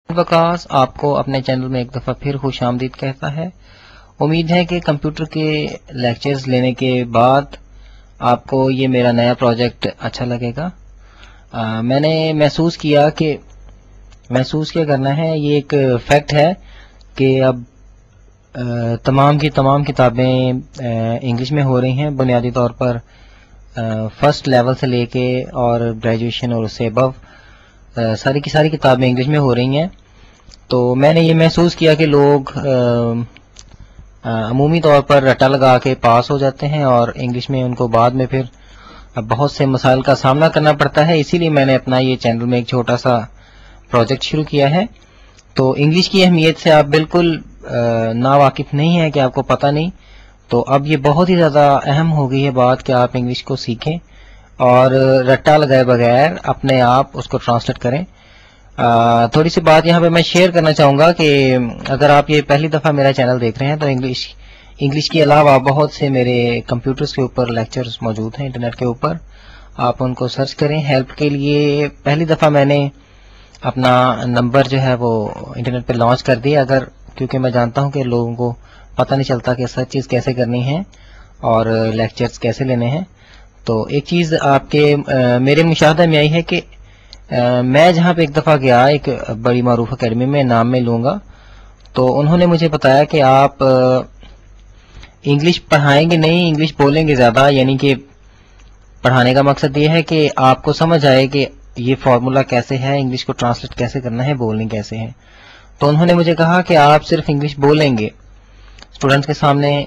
वकास आपको अपने चैनल में एक दफ़ा फिर खुश आमदीद कहता है। उम्मीद है कि कंप्यूटर के लेक्चर्स लेने के बाद आपको ये मेरा नया प्रोजेक्ट अच्छा लगेगा। मैंने महसूस किया करना है, ये एक फैक्ट है कि अब तमाम की तमाम किताबें इंग्लिश में हो रही हैं। बुनियादी तौर पर फर्स्ट लेवल से लेके और ग्रेजुएशन और उससे अबव सारी की सारी किताबें इंग्लिश में हो रही हैं। तो मैंने ये महसूस किया कि लोग अमूमी तौर पर रट्टा लगा के पास हो जाते हैं और इंग्लिश में उनको बाद में फिर बहुत से मसाइल का सामना करना पड़ता है। इसीलिए मैंने अपना ये चैनल में एक छोटा सा प्रोजेक्ट शुरू किया है। तो इंग्लिश की अहमियत से आप बिल्कुल नावाकिफ नहीं है कि आपको पता नहीं, तो अब ये बहुत ही ज़्यादा अहम हो गई है बात कि आप इंग्लिश को सीखें और रट्टा लगाए बगैर अपने आप उसको ट्रांसलेट करें। थोड़ी सी बात यहाँ पे मैं शेयर करना चाहूँगा कि अगर आप ये पहली दफ़ा मेरा चैनल देख रहे हैं तो इंग्लिश के अलावा बहुत से मेरे कंप्यूटर्स के ऊपर लेक्चर्स मौजूद हैं इंटरनेट के ऊपर। आप उनको सर्च करें। हेल्प के लिए पहली दफ़ा मैंने अपना नंबर जो है वो इंटरनेट पे लॉन्च कर दिया, क्योंकि मैं जानता हूँ कि लोगों को पता नहीं चलता कि सर्च चीज़ कैसे करनी है और लेक्चर्स कैसे लेने हैं। तो एक चीज़ आपके मेरे मुशाहदा में आई है कि मैं जहाँ पे एक दफ़ा गया एक बड़ी मारूफ एकेडमी में, नाम में लूँगा, तो उन्होंने मुझे बताया कि आप इंग्लिश पढ़ाएंगे नहीं, इंग्लिश बोलेंगे ज़्यादा। यानी कि पढ़ाने का मकसद ये है कि आपको समझ आए कि ये फार्मूला कैसे है, इंग्लिश को ट्रांसलेट कैसे करना है, बोलनी कैसे है। तो उन्होंने मुझे कहा कि आप सिर्फ इंग्लिश बोलेंगे स्टूडेंट्स के सामने,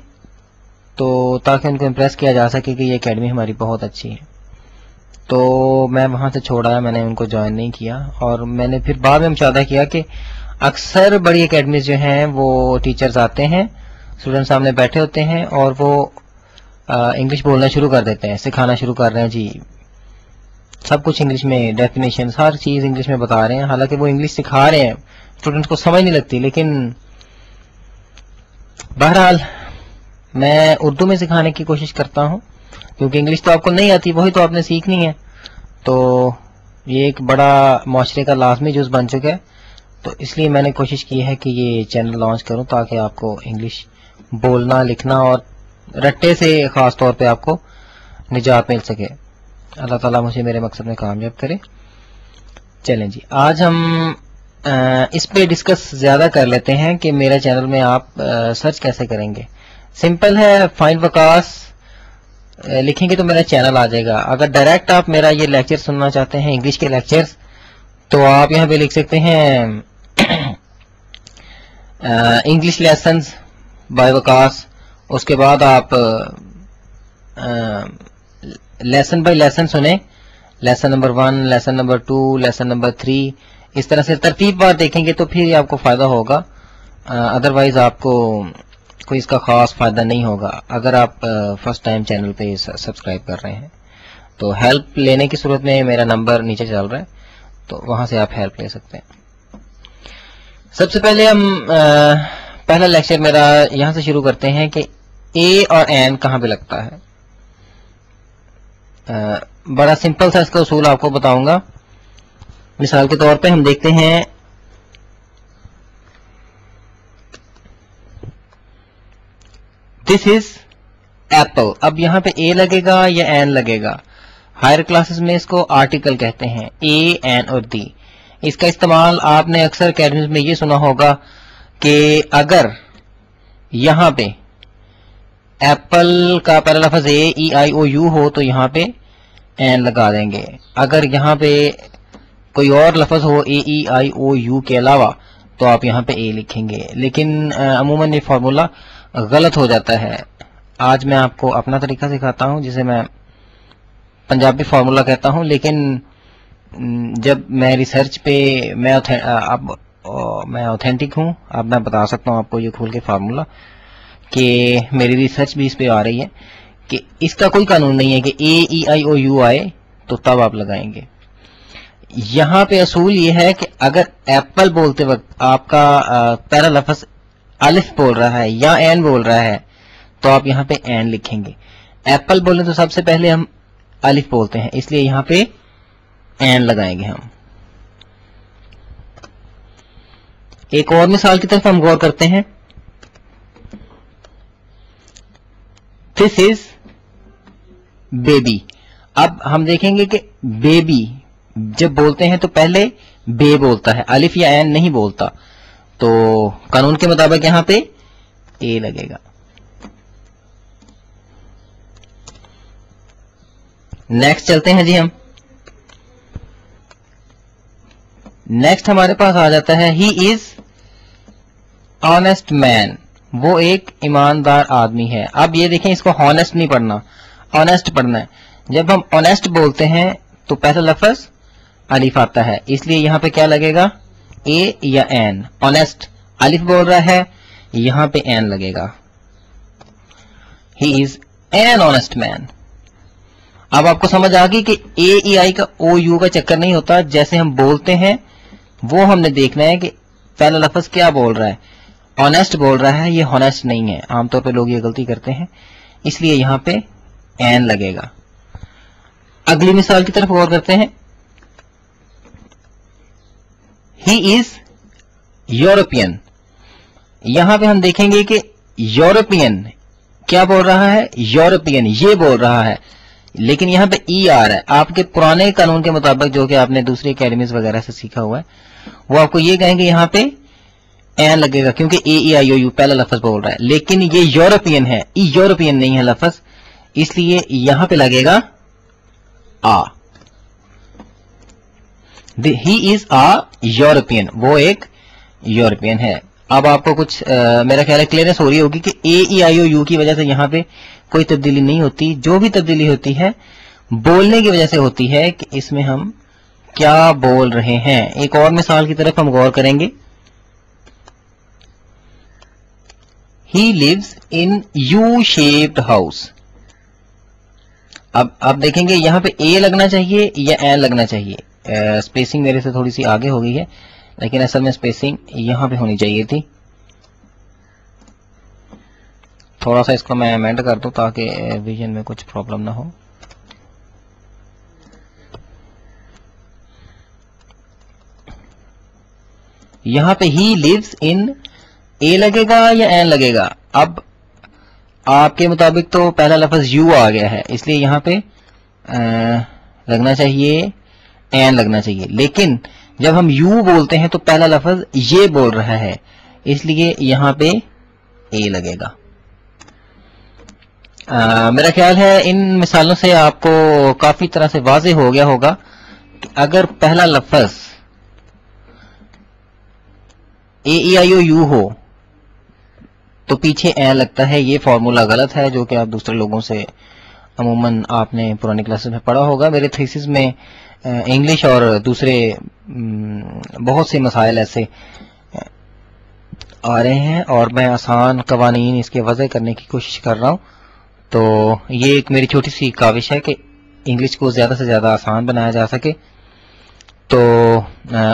तो ताकि उनको इम्प्रेस किया जा सके कि ये एकेडमी हमारी बहुत अच्छी है। तो मैं वहाँ से छोड़ा, मैंने उनको ज्वाइन नहीं किया। और मैंने फिर बाद में मुशाहिदा किया कि अक्सर बड़ी एकेडमीज जो हैं वो टीचर्स आते हैं, स्टूडेंट सामने बैठे होते हैं और वो इंग्लिश बोलना शुरू कर देते हैं, सिखाना शुरू कर रहे हैं जी, सब कुछ इंग्लिश में, डेफिनेशन हर चीज़ इंग्लिश में बता रहे हैं। हालांकि वो इंग्लिश सिखा रहे हैं, स्टूडेंट्स को समझ नहीं लगती। लेकिन बहरहाल मैं उर्दू में सिखाने की कोशिश करता हूँ, क्योंकि इंग्लिश तो आपको नहीं आती, वही तो आपने सीखनी है। तो ये एक बड़ा माशरे का लाजमी जुज़ बन चुका है। तो इसलिए मैंने कोशिश की है कि ये चैनल लॉन्च करूं ताकि आपको इंग्लिश बोलना, लिखना और रट्टे से ख़ास तौर पे आपको निजात मिल सके। अल्लाह ताला मुझे मेरे मकसद में कामयाब करे। चलें जी, आज हम इस पे डिस्कस ज़्यादा कर लेते हैं कि मेरे चैनल में आप सर्च कैसे करेंगे। सिंपल है, फाइंड वकास लिखेंगे तो मेरा चैनल आ जाएगा। अगर डायरेक्ट आप मेरा ये लेक्चर सुनना चाहते हैं, इंग्लिश के लेक्चर्स, तो आप यहाँ पे लिख सकते हैं इंग्लिश लेसन्स बाय वकास। उसके बाद आप लेसन बाय लेसन सुने, lesson number 1, lesson number 2, lesson number 3, इस तरह से तरतीब बार देखेंगे तो फिर आपको फ़ायदा होगा। अदरवाइज आपको कोई इसका खास फायदा नहीं होगा अगर आप फर्स्ट टाइम चैनल पे सब्सक्राइब कर रहे हैं। तो हेल्प लेने की सूरत में मेरा नंबर नीचे चल रहा है, तो वहां से आप हेल्प ले सकते हैं। सबसे पहले हम पहला लेक्चर मेरा यहां से शुरू करते हैं कि ए और एन कहां पे लगता है। बड़ा सिंपल सा इसका उसूल आपको बताऊंगा। मिसाल के तौर पे हम देखते हैं दिस इज एप्पल। अब यहाँ पे ए लगेगा या एन लगेगा। हायर क्लासेस में इसको आर्टिकल कहते हैं, ए, एन और दी। इसका इस्तेमाल आपने अक्सर अकेडमीज में ये सुना होगा कि अगर यहाँ पे एप्पल का पहला लफ्ज ए, ई, आई, ओ, यू हो तो यहाँ पे एन लगा देंगे। अगर यहाँ पे कोई और लफ्ज हो ए, ई, आई, ओ, यू के अलावा तो आप यहाँ पे ए लिखेंगे। लेकिन अमूमन ये फार्मूला गलत हो जाता है। आज मैं आपको अपना तरीका सिखाता हूँ जिसे मैं पंजाबी फार्मूला कहता हूँ। लेकिन जब मैं रिसर्च पे मैं ऑथेंटिक हूँ, अब मैं बता सकता हूँ आपको ये खोल के फार्मूला कि मेरी रिसर्च भी इस पे आ रही है कि इसका कोई कानून नहीं है कि ए, ई, आई, ओ, यू आए तो तब आप लगाएंगे। यहाँ पे असूल ये है कि अगर एप्पल बोलते वक्त आपका पहला लफ्ज अलिफ बोल रहा है या एन बोल रहा है तो आप यहाँ पे एन लिखेंगे। एप्पल बोले तो सबसे पहले हम अलिफ बोलते हैं, इसलिए यहाँ पे एन लगाएंगे हम। ایک اور مثال کی طرف ہم غور کرتے ہیں. دس از بیبی. اب ہم دیکھیں گے کہ بیبی جب بولتے ہیں تو پہلے بے بولتا ہے, الف یا عین نہیں بولتا, تو قانون کے مطابق یہاں پہ اے لگے گا. نیکسٹ چلتے ہیں جی. ہم نیکسٹ ہمارے پاس آ جاتا ہے ہی از آنےسٹ مین. وہ ایک ایماندار آدمی ہے. اب یہ دیکھیں, اس کو ہانسٹ نہیں پڑھنا, آنےسٹ پڑھنا ہے. جب ہم آنےسٹ بولتے ہیں تو پہلا لفظ الف آتا ہے, اس لیے یہاں پہ کیا لگے گا, اے یا این. آنےسٹ الف بول رہا ہے, یہاں پہ این لگے گا. ہی از این آنےسٹ مین. اب آپ کو سمجھ آ گئی کہ اے ای آئی کا او یو کا چکر نہیں ہوتا. جیسے ہم بولتے ہیں وہ ہم نے دیکھنا ہے کہ پہلا لفظ کیا بول رہا ہے. آنےسٹ بول رہا ہے, یہ ہانسٹ نہیں ہے. عام طور پہ لوگ یہ غلطی کرتے ہیں, اس لیے یہاں پہ این لگے گا. اگلی مثال کی طرف غور کرتے ہیں. ہی از یورپین. یہاں پہ ہم دیکھیں گے کہ یورپین کیا بول رہا ہے, یورپین یہ بول رہا ہے, لیکن یہاں پہ ای آ رہا ہے. آپ کے پرانے قانون کے مطابق جو کہ آپ نے دوسری اکیڈمیز وغیرہ سے سیکھا ہوا ہے, وہ آپ کو یہ کہیں گے یہاں پہ این لگے گا, کیونکہ اے ای آئی او یو پہلا لفظ بول رہا ہے. لیکن یہ یورپین ہے, ای یورپین نہیں ہے لفظ, اس لیے یہاں پہ لگے گا آ. ہی از آ یورپین, وہ ایک یورپین ہے. اب آپ کو کچھ میرا خیال ہے کلیئرنس ہو رہی ہوگی کہ اے ای آئی او یو کی وجہ سے یہاں پہ کوئی تبدیلی نہیں ہوتی. جو بھی تبدیلی ہوتی ہے بولنے کی وجہ سے ہوتی ہے کہ اس میں ہم کیا بول رہے ہیں. ایک اور مثال کی طرف ہم غور کریں گے. He lives in U shaped house. اب آپ دیکھیں گے یہاں پہ اے لگنا چاہیے یا این لگنا چاہیے. اسپیسنگ میرے سے تھوڑی سی آگے ہو گئی ہے, لیکن اصل میں اسپیسنگ یہاں پہ ہونی چاہیے تھی. تھوڑا سا اس کو میں امینڈ کر دوں تاکہ ویژن میں کچھ پرابلم نہ ہو. یہاں پہ ہی لیوز ان اے لگے گا یا این لگے گا. اب آپ کے مطابق تو پہلا لفظ یو آ گیا ہے, اس لیے یہاں پہ لگنا چاہیے این لگنا چاہیے. لیکن جب ہم یو بولتے ہیں تو پہلا لفظ یہ بول رہا ہے, اس لیے یہاں پہ اے لگے گا. میرا خیال ہے ان مثالوں سے آپ کو کافی طرح سے واضح ہو گیا ہوگا کہ اگر پہلا لفظ اے ای آئی او یو ہو تو پیچھے این لگتا ہے. یہ فارمولا غلط ہے جو کہ آپ دوسرے لوگوں سے عموماً آپ نے پرانی کلاسز میں پڑھا ہوگا. میرے تھیسس میں انگلش اور دوسرے بہت سے مسائل ایسے آ رہے ہیں اور میں آسان قوانین اس کے وضع کرنے کی کوشش کر رہا ہوں. تو یہ ایک میری چھوٹی سی کاوش ہے کہ انگلش کو زیادہ سے زیادہ آسان بنایا جا سکے. تو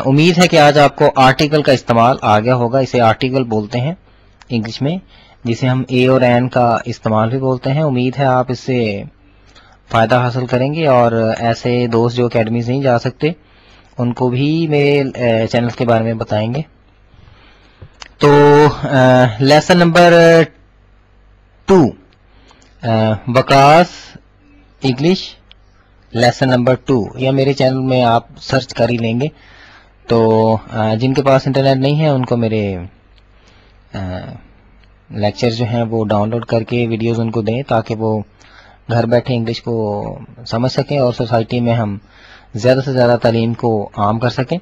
امید ہے کہ آج آپ کو آرٹیکل کا استعمال آ گیا ہوگا. اسے آرٹیکل بولتے ہیں انگلش میں, جسے ہم اے اور این کا استعمال بھی بولتے ہیں. امید ہے آپ اس سے فائدہ حاصل کریں گے اور ایسے دوست جو اکیڈمیز نہیں جا سکتے ان کو بھی میرے چینل کے بارے میں بتائیں گے. تو لیسن نمبر 2 وکاس انگلش لیسن نمبر 2, یا میرے چینل میں آپ سرچ کر ہی لیں گے. تو جن کے پاس انٹرنیٹ نہیں ہے ان کو میرے لیکچر جو ہیں وہ ڈاؤن لوڈ کر کے ویڈیوز ان کو دیں تاکہ وہ گھر بیٹھے انگلش کو سمجھ سکیں اور سوسائٹی میں ہم زیادہ سے زیادہ تعلیم کو عام کر سکیں.